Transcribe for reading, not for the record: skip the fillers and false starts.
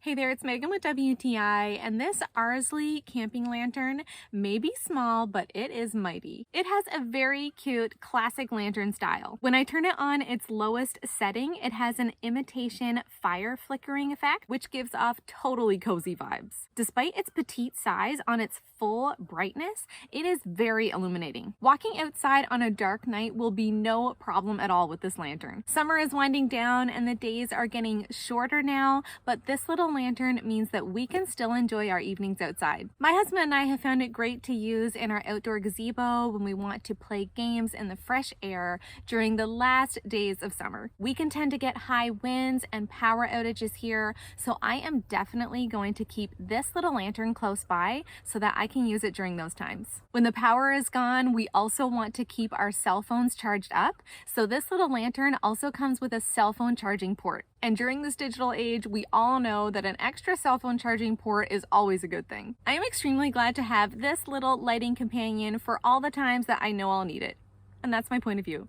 Hey there, it's Megan with WTI, and this Arslly camping lantern may be small, but it is mighty. It has a very cute classic lantern style. When I turn it on its lowest setting, it has an imitation fire flickering effect, which gives off totally cozy vibes. Despite its petite size, on its full brightness, it is very illuminating. Walking outside on a dark night will be no problem at all with this lantern. Summer is winding down and the days are getting shorter now, but this little lantern means that we can still enjoy our evenings outside. My husband and I have found it great to use in our outdoor gazebo when we want to play games in the fresh air during the last days of summer. We can tend to get high winds and power outages here, so I am definitely going to keep this little lantern close by so that I can use it during those times. When the power is gone, we also want to keep our cell phones charged up, so this little lantern also comes with a cell phone charging port. And during this digital age, we all know that an extra cell phone charging port is always a good thing. I am extremely glad to have this little lighting companion for all the times that I know I'll need it. And that's my point of view.